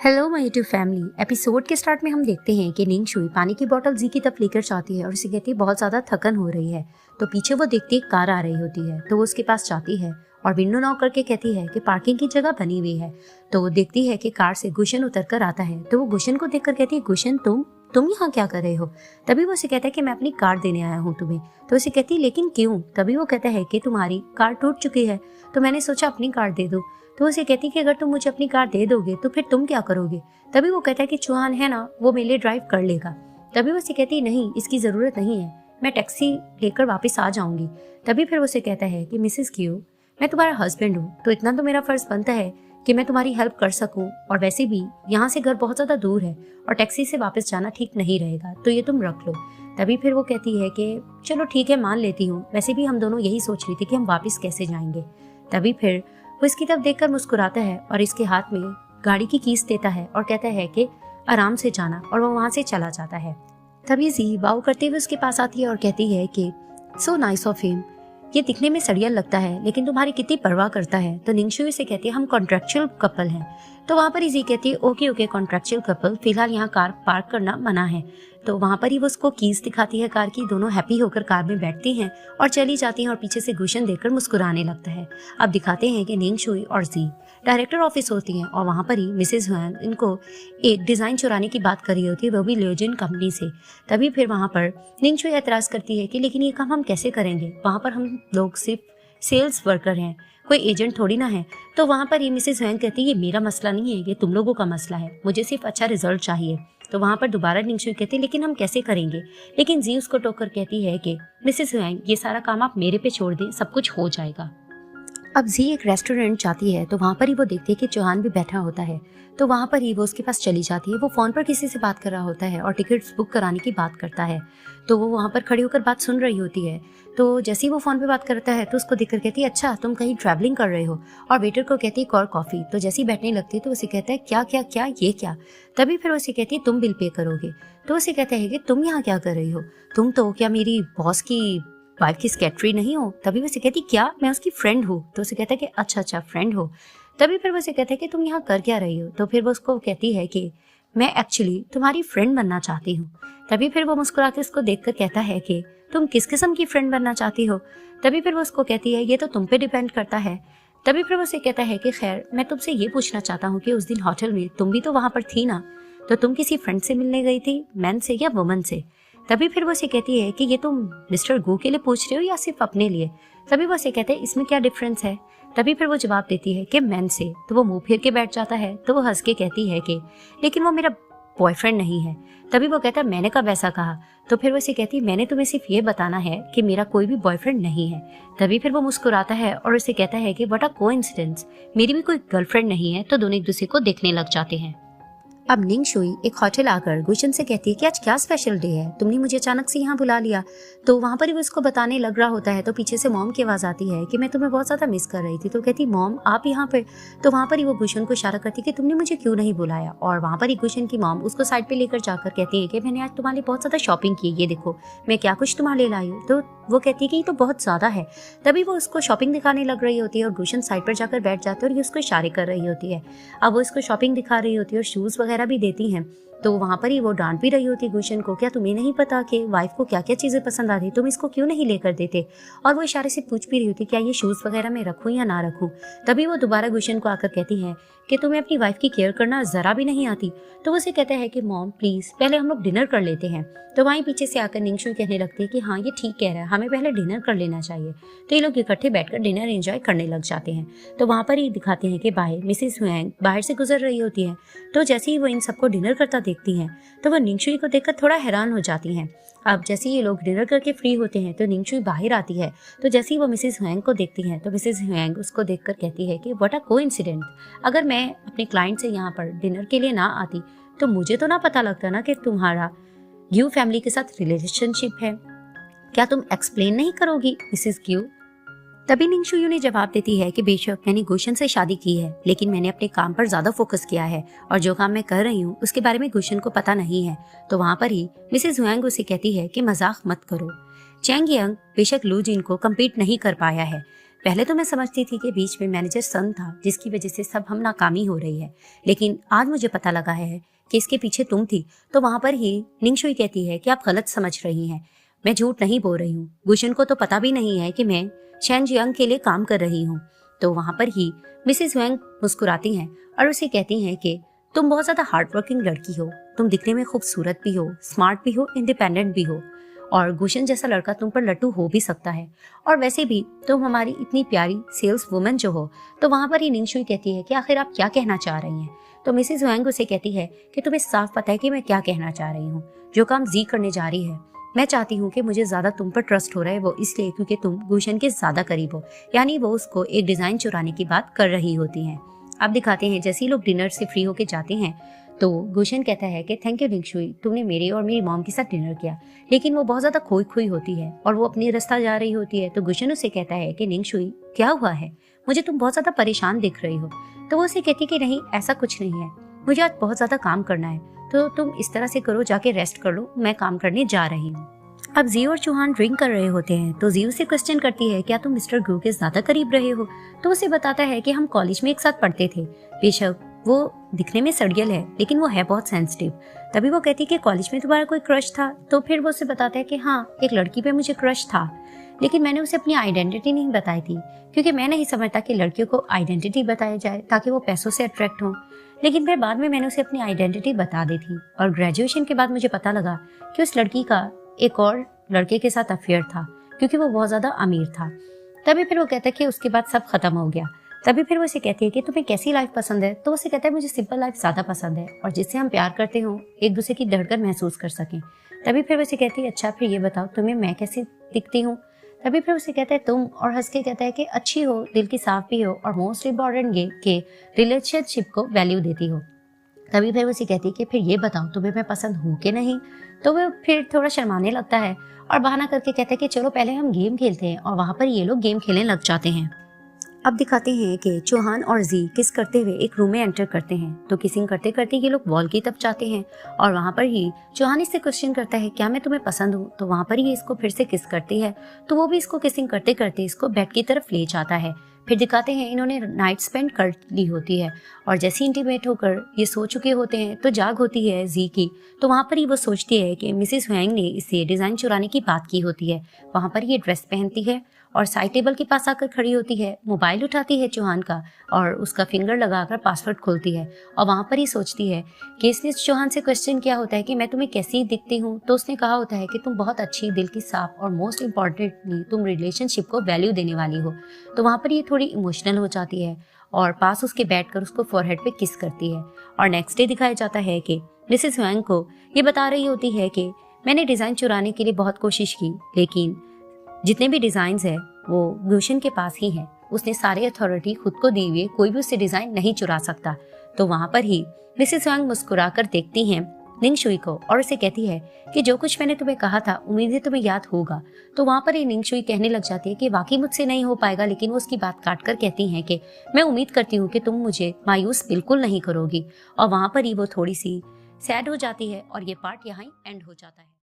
Hello my YouTube family. Episode के start में हम देखते हैं कि निंग शुई पानी की बोतल जी की तरफ लेकर जाती है और उसे कहती है बहुत ज़्यादा थकन हो रही है। तो पीछे वो देखती है कार आ रही होती है, तो वो उसके पास जाती है और विंडो नॉक करके कहती है कि पार्किंग की जगह बनी हुई है। तो वो देखती है कि कार से गुशन उतर कर आता है, तो वो गुशन को देखकर कहती है गुशन तुम यहाँ क्या कर रहे हो। तभी वो उसे कहता है कि मैं अपनी कार देने आया हूँ तुम्हें। तो उसे कहती है लेकिन क्यों। तभी वो कहता है कि तुम्हारी कार टूट चुकी है, तो मैंने सोचा अपनी कार दे दूँ। तो उसे कहती कि अगर तुम मुझे अपनी कार दे दोगे तो फिर तुम क्या करोगे। तभी वो कहता है कि चौहान है ना, वो मेरे लिए ड्राइव कर लेगा। तभी वो उसे कहती है नहीं, इसकी ज़रूरत नहीं है, मैं टैक्सी लेकर वापस आ जाऊंगी। तभी फिर वो उसे कहता है कि मिसेस क्यू, मैं तुम्हारा हस्बैंड हूँ, तो इतना तो मेरा फर्ज बनता है कि मैं तुम्हारी हेल्प कर सकूं। और वैसे भी यहाँ से घर बहुत ज़्यादा दूर है और टैक्सी से वापस जाना ठीक नहीं रहेगा, तो ये तुम रख लो। तभी फिर वो कहती है कि चलो ठीक है, मान लेती हूँ, वैसे भी हम दोनों यही सोच रहे थे कि हम वापस कैसे जाएंगे। तभी फिर वो इसकी तरफ देखकर मुस्कुराता है और इसके हाथ में गाड़ी की कीस देता है और कहता है कि आराम से जाना, और वो वहां से चला जाता है। तभी जी वाव करते हुए उसके पास आती है और कहती है कि सो नाइस ऑफ हिम, ये दिखने में सड़ियल लगता है लेकिन तुम्हारी कितनी परवाह करता है। तो निंगशुई से कहती है हम कॉन्ट्रेक्चुअल कपल हैं। तो वहां पर जी कहती है ओके कॉन्ट्रेक्चुअल कपल, फिलहाल यहाँ कार पार्क करना मना है। तो वहां पर ही वो उसको कीज दिखाती है कार की, दोनों हैप्पी होकर कार में बैठती हैं और चली जाती हैं और पीछे से गुशन देकर मुस्कुराने लगता है। अब दिखाते हैं कि निंगशुई और जी डायरेक्टर ऑफिस होती हैं और वहां पर ही मिसेज हुआंग इनको एक डिजाइन चुराने की बात कर रही होती है, वो भी लियोजिन कंपनी से। तभी फिर वहां पर निंगशुई एतराज करती है कि लेकिन ये काम हम कैसे करेंगे, वहां पर हम लोग सिर्फ सेल्स वर्कर हैं, कोई एजेंट थोड़ी ना है। तो वहां पर ये मिसेज हुआंग कहती है ये मेरा मसला नहीं है, ये तुम लोगों का मसला है, मुझे सिर्फ अच्छा रिजल्ट चाहिए। तो वहां पर दोबारा निंगशुई कहती है लेकिन हम कैसे करेंगे। लेकिन जी उसको टोकर कहती है कि मिसेज हुआंग ये सारा काम आप मेरे पे छोड़ दें, सब कुछ हो जाएगा। अब जी एक रेस्टोरेंट जाती है, तो वहां पर ही वो देखती है कि चौहान भी बैठा होता है। तो वहां पर ही वो उसके पास चली जाती है, वो फोन पर किसी से बात कर रहा होता है और टिकट्स बुक कराने की बात करता है। तो वो वहां पर खड़ी होकर बात सुन रही होती है। तो जैसे ही वो फोन पे बात करता है तो उसको देखकर कहती है अच्छा तुम कहीं ट्रैवलिंग कर रहे हो, और वेटर को कहती है एक और कॉफी। तो जैसे ही बैठने लगती है तो उसे कहता है क्या क्या क्या ये क्या। तभी फिर उसे कहती है तुम बिल पे करोगे। तो उसे कहता है कि तुम यहाँ क्या कर रही हो, तुम तो क्या मेरी बॉस की वाइफ की सेक्रेटरी नहीं हो। तभी वो उसे कहती क्या, मैं उसकी फ्रेंड हूँ। तो उसे कहता है कि अच्छा फ्रेंड हो। तभी फिर वो उसे कहता है कि तुम यहाँ कर क्या रही हो। तो फिर वो उसको कहती है कि मैं एक्चुअली तुम्हारी फ्रेंड बनना चाहती हूँ। तभी फिर वो मुस्कुरा के उसको देखकर कहता है कि तुम किस किस्म की फ्रेंड बनना चाहती हो। तभी फिर वो उसको कहती है ये तो तुम पे डिपेंड करता है। तभी फिर वो उसे कहता है कि खैर मैं तुमसे ये पूछना चाहता हूँ कि उस दिन होटल में तुम भी तो वहां पर थी ना, तो तुम किसी फ्रेंड से मिलने गई थी, मैन से या वुमन से। तभी फिर वो उसे कहती है कि ये तुम मिस्टर गो के लिए पूछ रहे हो या सिर्फ अपने लिए। तभी वो उसे कहते हैं इसमें क्या डिफरेंस है। तभी फिर वो जवाब देती है कि मैन से। तो वो मुंह फेर के बैठ जाता है। तो वो हंस के कहती है कि लेकिन वो मेरा बॉयफ्रेंड नहीं है। तभी वो कहता है मैंने कब ऐसा कहा। तो फिर वो उसे कहती है मैंने तुम्हें सिर्फ ये बताना है कि मेरा कोई भी बॉयफ्रेंड नहीं है। तभी फिर वो मुस्कुराता है और उसे कहता है कि व्हाट अ कोइंसिडेंस, मेरी भी कोई गर्लफ्रेंड नहीं है। तो दोनों एक दूसरे को देखने लग जाते हैं। अब निंगशुई एक होटल आकर गुशन से कहती है कि आज क्या स्पेशल डे है, तुमने मुझे अचानक से यहाँ बुला लिया। तो वहां पर ही वो इसको बताने लग रहा होता है, तो पीछे से मॉम की आवाज आती है कि मैं तुम्हें बहुत ज्यादा मिस कर रही थी। तो कहती मॉम आप यहाँ पे। तो वहां पर ही वो गुशन को इशारा करती कि तुमने मुझे क्यों नहीं बुलाया। और वहां पर ही गुशन की मॉम उसको साइड पे लेकर जाकर कहती है कि मैंने आज तुम्हारे लिए बहुत ज्यादा शॉपिंग की, ये देखो मैं क्या कुछ तुम्हारे लिए लाई हूँ। तो वो कहती है कि ये तो बहुत ज्यादा है। तभी वो उसको शॉपिंग दिखाने लग रही होती है और गुशन साइड पर जाकर बैठ जाते हैं और ये उसको इशारे कर रही होती है। अब वो इसको शॉपिंग दिखा रही होती है और शूज वगैरह भी देती हैं। तो वहां पर ही वो डांट भी रही होती गुशन को, क्या तुम्हें नहीं पता कि वाइफ को क्या क्या चीजें पसंद आती, तुम इसको क्यों नहीं लेकर देते। और वो इशारे से पूछ भी रही होती क्या ये शूज वगैरह मैं रखूं या ना रखूं। तभी वो दोबारा गुशन को आकर कहती है कि तुम्हें अपनी वाइफ की केयर करना जरा भी नहीं आती। तो वो उसे कहता है कि मॉम प्लीज पहले हम लोग डिनर कर लेते हैं। तो वहीं पीछे से आकर निंगशुई कहने लगती है कि हाँ ये ठीक कह रहा है, हमें पहले डिनर कर लेना चाहिए। तो ये लोग इकट्ठे बैठकर डिनर एंजॉय करने लग जाते हैं। तो वहां पर ही दिखाते हैं कि बाहर मिसेस हुआंग बाहर से गुजर रही होती है। तो जैसे ही वो इन सबको डिनर करता देखती हैं तो वो निंगशुई को देखकर थोड़ा हैरान हो जाती हैं। अब जैसे ये लोग डिनर करके फ्री होते हैं तो निंगशुई बाहर आती है। तो जैसे ही वो मिसेस हुआंग को देखती हैं तो मिसेस हुआंग उसको देखकर कहती है कि व्हाट अ कोइंसिडेंस, अगर मैं अपने क्लाइंट से यहाँ पर डिनर के लिए ना आती तो मुझे तो ना पता लगता ना कि तुम्हारा ग्यू फैमिली के साथ रिलेशनशिप है। क्या तुम एक्सप्लेन नहीं करोगी मिसेस ग्यू। तभी निंगशुई ने जवाब देती है कि बेशक मैंने गुशन से शादी की है, लेकिन मैंने अपने काम पर ज्यादा फोकस किया है और जो काम मैं कर रही हूँ उसके बारे में गुशन को पता नहीं है। तो वहां पर ही मिसेस हुआंग उसे कहती है कि मजाक मत करो, चैंग यंग बेशक लू जिन को कम्पीट नहीं कर पाया है, पहले तो मैं समझती थी कि बीच में मैनेजर सन था जिसकी वजह से सब हम नाकामी हो रही है, लेकिन आज मुझे पता लगा है कि इसके पीछे तुम थी। तो वहां पर ही निंगशुई कहती है कि आप गलत समझ रही हैं, मैं झूठ नहीं बोल रही हूँ। गुशन को तो पता भी नहीं है कि मैं शेन जियांग के लिए काम कर रही हूँ। तो वहां पर ही मिसेस हुएंग मुस्कुराती हैं और उसे कहती हैं कि तुम बहुत ज्यादा हार्डवर्किंग लड़की हो, तुम दिखने में खूबसूरत भी हो, स्मार्ट भी हो, इंडिपेंडेंट भी हो, और गुशन जैसा लड़का तुम पर लट्टू हो भी सकता है, और वैसे भी तुम हमारी इतनी प्यारी सेल्स वुमन जो हो। तो वहां पर ही निंगशुई कहती है कि आखिर आप क्या कहना चाह रही हैं। तो मिसेस हुएंग उसे कहती है कि तुम्हें साफ पता है कि मैं क्या कहना चाह रही हूँ। जो काम जी करने जा रही है, मैं चाहती हूँ कि मुझे ज्यादा तुम पर ट्रस्ट हो रहा है, वो इसलिए क्योंकि तुम गुशन के ज्यादा करीब हो। यानी वो उसको एक डिजाइन चुराने की बात कर रही होती है। अब दिखाते हैं जैसे ही लोग डिनर से फ्री होके जाते हैं तो गुशन कहता है कि थैंक यू निंगशुई, तुमने मेरे और मेरी मॉम के साथ डिनर किया। लेकिन वो बहुत ज्यादा खोई खोई होती है और वो अपनी रास्ता जा रही होती है। तो गुशन उसे कहता है कि निंगशुई क्या हुआ है, मुझे तुम बहुत ज्यादा परेशान दिख रही हो। तो वो उसे कहती कि नहीं ऐसा कुछ नहीं है, मुझे आज बहुत ज्यादा काम करना है, तो तुम इस तरह से करो, जाके रेस्ट कर लो, मैं काम करने जा रही हूँ। अब जी और चौहान ड्रिंक कर रहे होते हैं तो जी उसे क्वेश्चन करती है क्या तुम मिस्टर ग्रू के ज्यादा करीब रहे हो। तो उसे बताता है कि हम कॉलेज में एक साथ पढ़ते थे, बेशक वो दिखने में सड़ियल है लेकिन वो है बहुत सेंसिटिव। तभी वो कहती है कि कॉलेज में तुम्हारा कोई क्रश था। तो फिर वो उसे बताता है कि हाँ एक लड़की पे मुझे क्रश था, लेकिन मैंने उसे अपनी आइडेंटिटी नहीं बताई थी क्योंकि मैं नहीं समझता कि लड़कियों को आइडेंटिटी बताया जाए ताकि वो पैसों से अट्रैक्ट हो। लेकिन फिर बाद में मैंने उसे अपनी आइडेंटिटी बता दी थी और ग्रेजुएशन के बाद मुझे पता लगा कि उस लड़की का एक और लड़के के साथ अफेयर था क्योंकि वो बहुत ज्यादा अमीर था। तभी फिर वो कहता है कि उसके बाद सब खत्म हो गया। तभी फिर वो उसे कहती है कि तुम्हें कैसी लाइफ पसंद है। तो उसे कहता है मुझे सिंपल लाइफ ज्यादा पसंद है और जिससे हम प्यार करते हो एक दूसरे की धड़कन महसूस कर सकें। तभी फिर वो उसे कहती है अच्छा फिर ये बताओ तुम्हें मैं कैसी दिखती हूँ। तभी फिर उसे कहता है तुम, और हंस के कहता है कि अच्छी हो, दिल की साफ भी हो और मोस्ट इम्पोर्टेंट ये कि रिलेशनशिप को वैल्यू देती हो। तभी फिर उसे कहती है कि फिर ये बताओ तुम्हें मैं पसंद हूँ कि नहीं। तो वो फिर थोड़ा शर्माने लगता है और बहाना करके कहता है कि चलो पहले हम गेम खेलते हैं, और वहां पर ये लोग गेम खेलने लग जाते हैं। अब दिखाते हैं कि चौहान और जी किस करते हुए एक रूम में एंटर करते हैं। तो किसिंग करते करते ये लोग वॉल की तरफ जाते हैं और वहां पर ही चौहान इससे क्वेश्चन करता है क्या मैं तुम्हें पसंद हूँ। तो वहां पर ही इसको फिर से किस करती है, तो वो भी इसको किसिंग करते करते इसको बेड की तरफ ले जाता है। फिर दिखाते हैं इन्होंने नाइट स्पेंड कर ली होती है और जैसे इंटीमेट होकर ये सो चुके होते हैं तो जाग होती है जी की। तो वहां पर ही वो सोचती है कि मिसेस हुएंग ने इससे डिजाइन चुराने की बात की होती है। वहां पर ये ड्रेस पहनती है और साइड टेबल के पास आकर खड़ी होती है, मोबाइल उठाती है चौहान का और उसका फिंगर लगाकर पासवर्ड खोलती है। और वहां पर ही सोचती है कि इसने चौहान से क्वेश्चन किया होता है कि मैं तुम्हें कैसी दिखती हूँ। तो उसने कहा होता है कि तुम बहुत अच्छी, दिल की साफ और मोस्ट इम्पॉर्टेंटली तुम रिलेशनशिप को वैल्यू देने वाली हो। तो वहां पर ये थोड़ी इमोशनल हो जाती है और पास उसके बैठकर उसको फोरहेड पे किस करती है। और नेक्स्ट डे दिखाया जाता है कि मिसेस हुएंग को ये बता रही होती है कि मैंने डिजाइन चुराने के लिए बहुत कोशिश की, लेकिन जितने भी डिजाइन्स है वो गुशन के पास ही है, उसने सारी अथॉरिटी खुद को दी हुई, कोई भी उससे डिजाइन नहीं चुरा सकता। तो वहां पर ही मिसेस हुएंग मुस्कुराकर देखती हैं निंगशुई को और उसे कहती है कि जो कुछ मैंने तुम्हें कहा था उम्मीद है तुम्हें याद होगा। तो वहां पर ही निंगशुई कहने लग जाती है कि वाकई मुझसे नहीं हो पाएगा, लेकिन वो उसकी बात काट कर कहती हैं कि मैं उम्मीद करती हूँ कि तुम मुझे मायूस बिल्कुल नहीं करोगी। और वहां पर ही वो थोड़ी सी सैड हो जाती है और ये पार्ट यहाँ एंड हो जाता है।